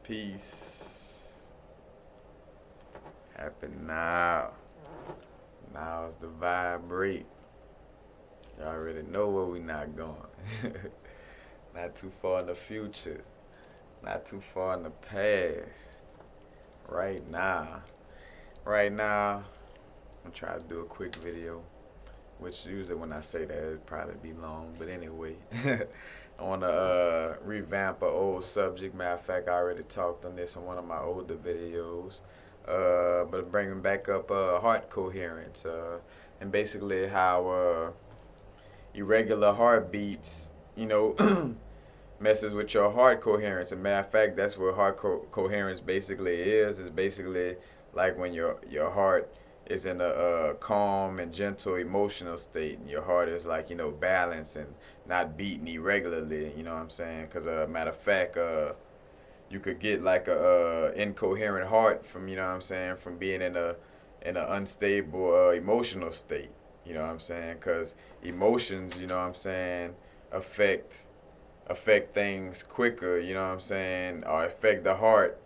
Peace. Happen now. Now's the vibrate. You already know where we not going. Not too far in the future. Not too far in the past. Right now. Right now, I'm trying to do a quick video. Which usually when I say that it'd probably be long. But anyway. I want to revamp an old subject. Matter of fact, I already talked on this in one of my older videos. But bringing back up heart coherence and basically how irregular heartbeats, messes with your heart coherence. And matter of fact, that's what heart coherence basically is. It's basically like when your heart is in a calm and gentle emotional state, and your heart is like balanced and not beating irregularly. You know what I'm saying? Because matter of fact, you could get like a incoherent heart from what I'm saying, from being in an unstable emotional state. You know what I'm saying? Because emotions, what I'm saying, affect things quicker. You know what I'm saying, or affect the heart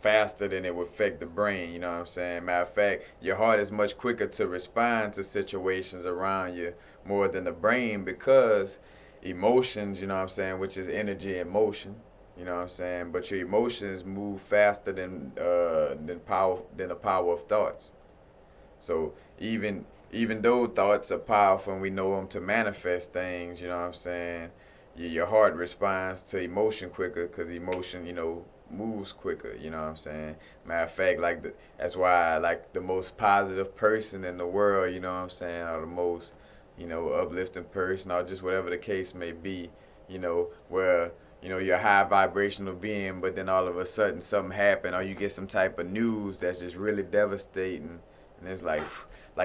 faster than it would affect the brain. You know what I'm saying? Matter of fact, your heart is much quicker to respond to situations around you more than the brain because emotions, what I'm saying, which is energy and motion. You know what I'm saying? But your emotions move faster than the power of thoughts. So even though thoughts are powerful and we know them to manifest things, you know what I'm saying, your heart responds to emotion quicker because emotion, moves quicker. You know what I'm saying? Matter of fact, that's why like the most positive person in the world, you know what I'm saying, or the most, uplifting person, or just whatever the case may be, where you're a high vibrational being, but then all of a sudden something happened, or you get some type of news that's just really devastating, and it's like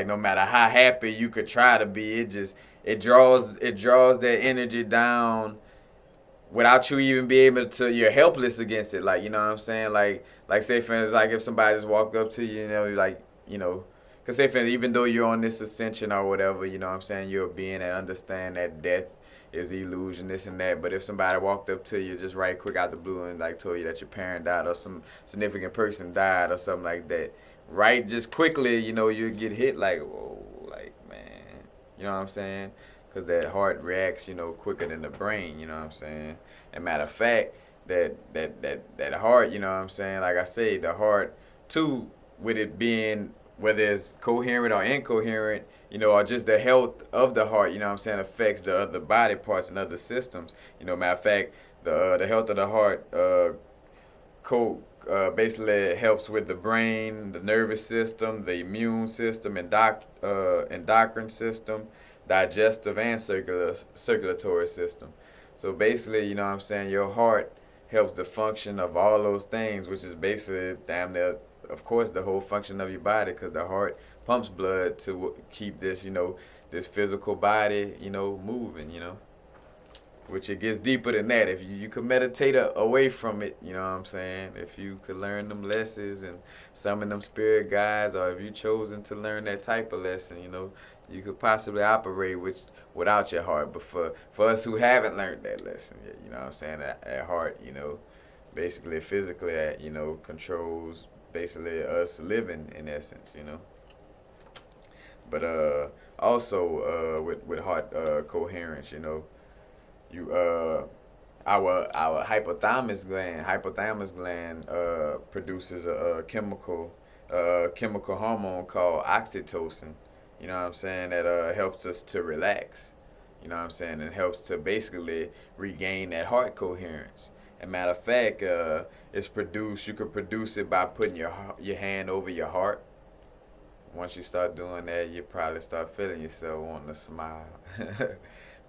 no matter how happy you could try to be, it draws that energy down without you even be able to. You're helpless against it. Like, you know what I'm saying? Like say for instance, like if somebody just walked up to you, because say for instance, even though you're on this ascension or whatever, you know what I'm saying, you're a being that understand that death is illusion, this and that. But if somebody walked up to you just right quick out the blue and like told you that your parent died or some significant person died or something like that, right, just quickly, you get hit like, whoa, like, man, you know what I'm saying? Because that heart reacts, quicker than the brain, you know what I'm saying? And matter of fact, that heart, you know what I'm saying? Like I say, the heart, too, with it being, whether it's coherent or incoherent, or just the health of the heart, you know what I'm saying, affects the other body parts and other systems. Matter of fact, the health of the heart basically helps with the brain, the nervous system, the immune system, endocrine system, digestive and circulatory system. So basically, you know what I'm saying, your heart helps the function of all those things, which is basically damn near, of course, the whole function of your body, because the heart pumps blood to keep this, this physical body, moving, which it gets deeper than that. If you could meditate away from it, you know what I'm saying? If you could learn them lessons and summon them spirit guides, or if you chosen to learn that type of lesson, you could possibly operate without your heart. But for us who haven't learned that lesson yet, you know what I'm saying, that heart, basically physically, controls basically us living in essence, But also with heart coherence, you our hypothalamus gland produces a chemical hormone called oxytocin. You know what I'm saying, that helps us to relax. You know what I'm saying, and helps to basically regain that heart coherence. And matter of fact, it's produced. You could produce it by putting your hand over your heart. Once you start doing that, you probably start feeling yourself wanting to smile.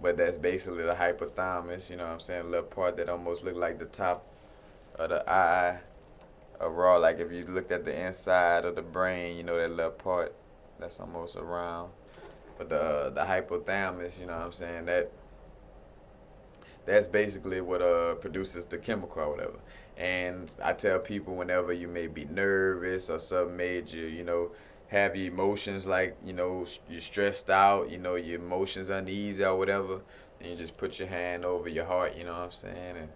But that's basically the hypothalamus, you know what I'm saying? A little part that almost look like the top of the eye, a raw, like if you looked at the inside of the brain, that little part that's almost around. But the hypothalamus, you know what I'm saying, that's basically what produces the chemical or whatever. And I tell people, whenever you may be nervous or something major, have your emotions like, you're stressed out, your emotions uneasy or whatever, and you just put your hand over your heart, you know what I'm saying, and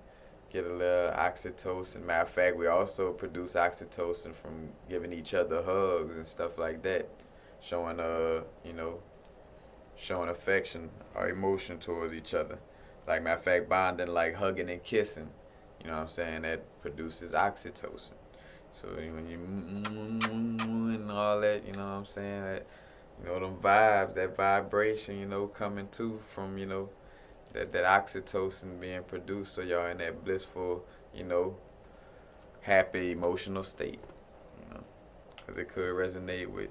get a little oxytocin. Matter of fact, we also produce oxytocin from giving each other hugs and stuff like that, showing showing affection or emotion towards each other. Like matter of fact, bonding like hugging and kissing. You know what I'm saying? That produces oxytocin. So when you and all that, you know what I'm saying? That, them vibes, that vibration, coming too from, that oxytocin being produced. So y'all in that blissful, you know, happy emotional state, you know, because it could resonate with,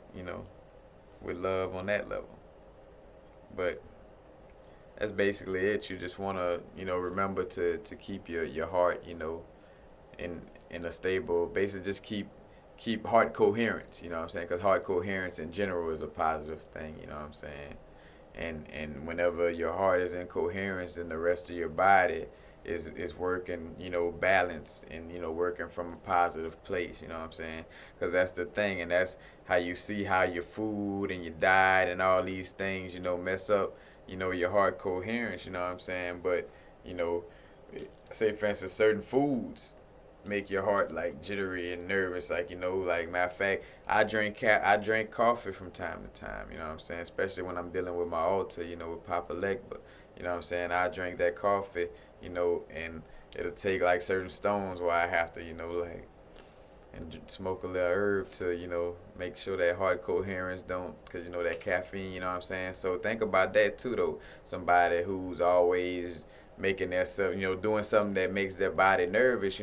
with love on that level. But that's basically it. You just want to, remember to keep your heart, in in a stable, basically just keep heart coherence, you know what I'm saying? Because heart coherence in general is a positive thing, you know what I'm saying? And whenever your heart is in coherence, then the rest of your body is working, balanced and working from a positive place, you know what I'm saying? Because that's the thing, and that's how you see how your food and your diet and all these things, mess up, your heart coherence, you know what I'm saying? But you know, say for instance, certain foods make your heart like jittery and nervous, like like matter of fact, I drink coffee from time to time, you know what I'm saying, especially when I'm dealing with my altar, with Papa Legba, you know what I'm saying, I drink that coffee, and it'll take like certain stones where I have to, like, and smoke a little herb to make sure that heart coherence don't, because that caffeine, you know what I'm saying. So think about that too though, somebody who's always making their self, doing something that makes their body nervous,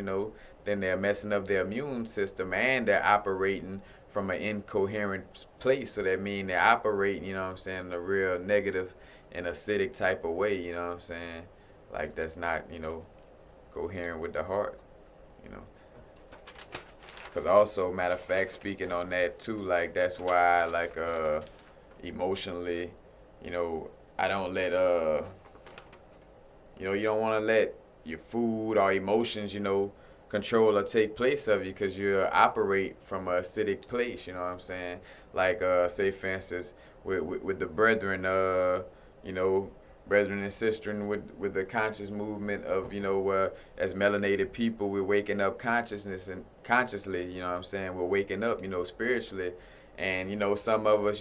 then they're messing up their immune system and they're operating from an incoherent place. So that means they're operating, you know what I'm saying, in a real negative and acidic type of way, you know what I'm saying, like that's not, coherent with the heart, you know. Cause also, matter of fact, speaking on that too, like that's why, like, emotionally, you know, I don't let you don't want to let your food or emotions, control or take place of you, because you operate from a acidic place. You know what I'm saying? Like, say for instance, with the brethren, you know, brethren and sistren with the conscious movement of, as melanated people, we're waking up consciousness and consciously. You know what I'm saying? We're waking up, spiritually, and some of us,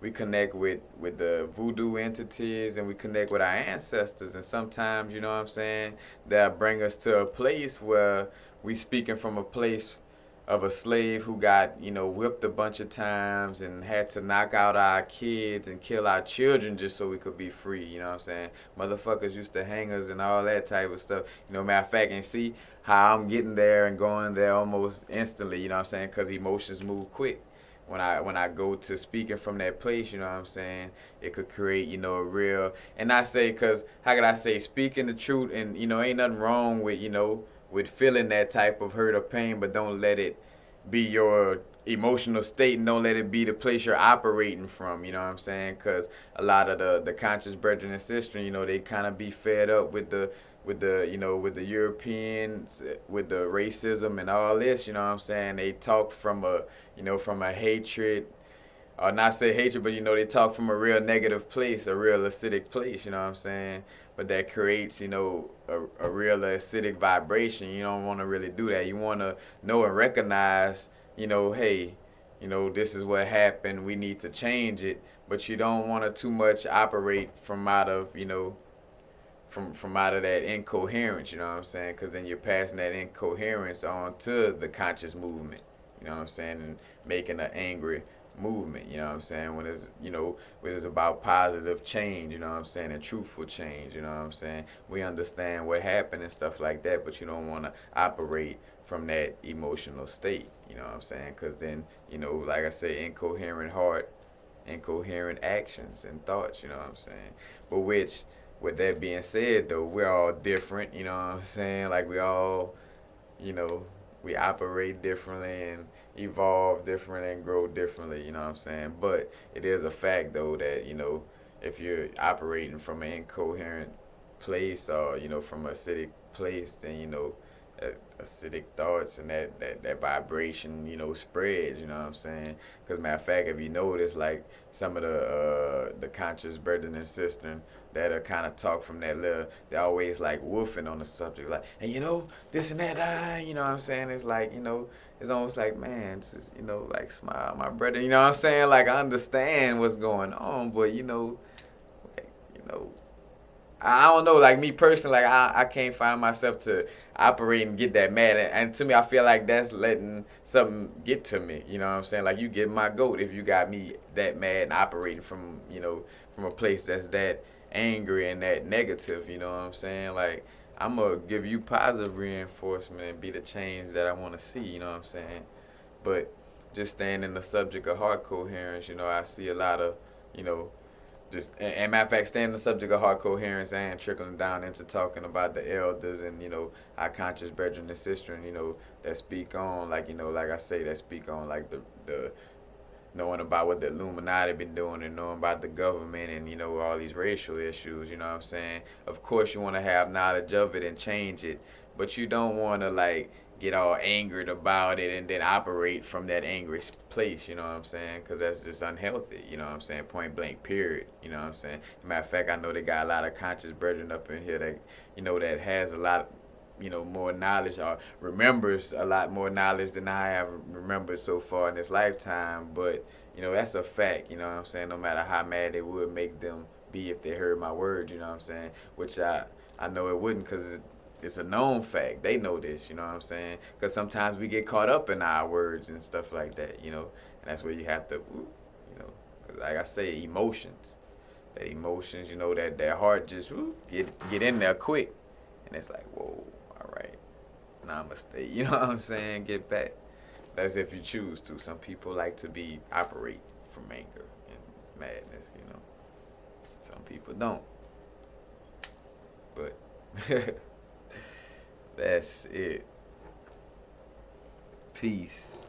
we connect with the voodoo entities, and we connect with our ancestors, and sometimes, what I'm saying, that bring us to a place where we speaking from a place of a slave who got, whipped a bunch of times and had to knock out our kids and kill our children just so we could be free. You know what I'm saying? Motherfuckers used to hang us and all that type of stuff. Matter of fact, and see how I'm getting there and going there almost instantly. You know what I'm saying? Because emotions move quick. When I go to speaking from that place, you know what I'm saying, it could create, a real, and I say, cause how could I say, speaking the truth, and ain't nothing wrong with, with feeling that type of hurt or pain, but don't let it be your emotional state, and don't let it be the place you're operating from. You know what I'm saying? Cause a lot of the conscious brethren and sisters, they kind of be fed up with the Europeans, with the racism and all this. You know what I'm saying? They talk from a hatred, or not say hatred, but they talk from a real negative place, a real acidic place, you know what I'm saying? But that creates, a real acidic vibration. You don't want to really do that. You want to know and recognize, hey, this is what happened. We need to change it. But you don't want to too much operate from out of, from out of that incoherence, you know what I'm saying? Because then you're passing that incoherence on to the conscious movement, you know what I'm saying, and making an angry movement, you know what I'm saying, when it's about positive change, you know what I'm saying, and truthful change, you know what I'm saying. We understand what happened and stuff like that, but you don't want to operate from that emotional state, you know what I'm saying, because then, like I say, incoherent heart, incoherent actions and thoughts, you know what I'm saying. But which, with that being said, though, we're all different, you know what I'm saying? Like, we all, you know, we operate differently and evolve differently and grow differently, you know what I'm saying? But it is a fact, though, that, if you're operating from an incoherent place, or, from a acidic place, then, acidic thoughts and that vibration, spreads, you know what I'm saying? Because matter of fact, if you notice, like, some of the conscious brethren and sisters, that'll kind of talk from that little, they're always like woofing on the subject, like, and you know, this and that, you know what I'm saying? It's like, you know, it's almost like, man, just, you know, like, smile, my brother, you know what I'm saying? Like, I understand what's going on, but, you know, like, you know, I don't know, like me personally, like I can't find myself to operate and get that mad. And to me, I feel like that's letting something get to me. You know what I'm saying? Like you get my goat if you got me that mad and operating from, you know, from a place that's that angry and that negative. You know what I'm saying? Like I'm gonna give you positive reinforcement and be the change that I want to see. You know what I'm saying? But just staying in the subject of heart coherence, you know, I see a lot of, you know, just and matter of fact, staying on the subject of heart coherence and trickling down into talking about the elders and you know our conscious brethren and sister and you know that speak on like you know like I say that speak on like the knowing about what the Illuminati been doing and knowing about the government and you know all these racial issues. You know what I'm saying? Of course, you want to have knowledge of it and change it, but you don't want to like get all angered about it and then operate from that angry place. You know what I'm saying? Because that's just unhealthy. You know what I'm saying? Point blank. Period. You know what I'm saying? Matter of fact, I know they got a lot of conscious brethren up in here that you know that has a lot you know more knowledge or remembers a lot more knowledge than I have remembered so far in this lifetime. But you know that's a fact. You know what I'm saying? No matter how mad it would make them be if they heard my words. You know what I'm saying? Which I know it wouldn't because it's a known fact. They know this. You know what I'm saying? Because sometimes we get caught up in our words and stuff like that. You know, and that's where you have to, you know, cause like I say, emotions. That emotions, you know, that heart just get in there quick, and it's like, whoa, all right, namaste. You know what I'm saying? Get back. That's if you choose to. Some people like to be operate from anger and madness. You know, some people don't. But that's it. Peace.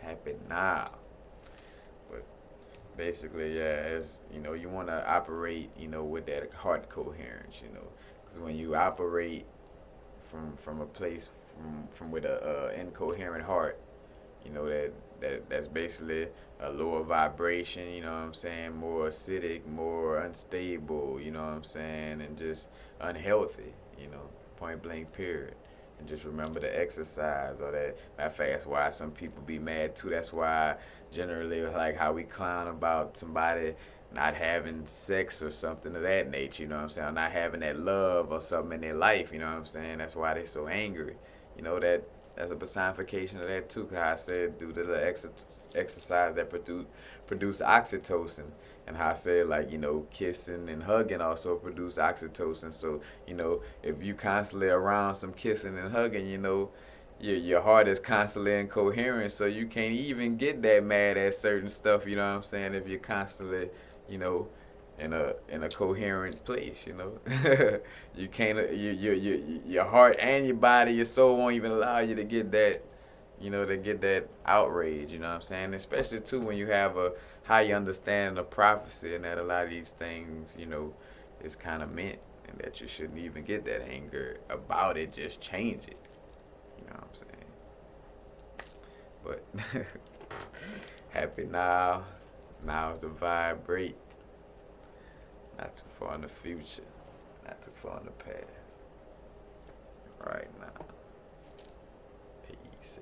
Happy now. But basically, yeah, as you know, you want to operate, you know, with that heart coherence. You know, because when you operate from a place from with a incoherent heart, you know that's basically a lower vibration, you know what I'm saying, more acidic, more unstable, you know what I'm saying, and just unhealthy, you know, point blank period. And just remember to exercise or that. Matter of fact, that's why some people be mad too. That's why generally like how we clown about somebody not having sex or something of that nature, you know what I'm saying? Or not having that love or something in their life, you know what I'm saying? That's why they so angry. You know that's a personification of that too. Cause I said due to the exercise that produce oxytocin, and how I said like you know kissing and hugging also produce oxytocin. So you know if you constantly around some kissing and hugging, you know your heart is constantly incoherent, so you can't even get that mad at certain stuff. You know what I'm saying? If you're constantly, you know, in a coherent place, you know, you can't. Your heart and your body, your soul won't even allow you to get that. You know, to get that outrage. You know what I'm saying? Especially too when you have a high understanding of prophecy and that a lot of these things, you know, is kind of meant, and that you shouldn't even get that anger about it. Just change it. You know what I'm saying? But happy now. Now is the vibrate. Not too far in the future. Not too far in the past. Right now. Peace.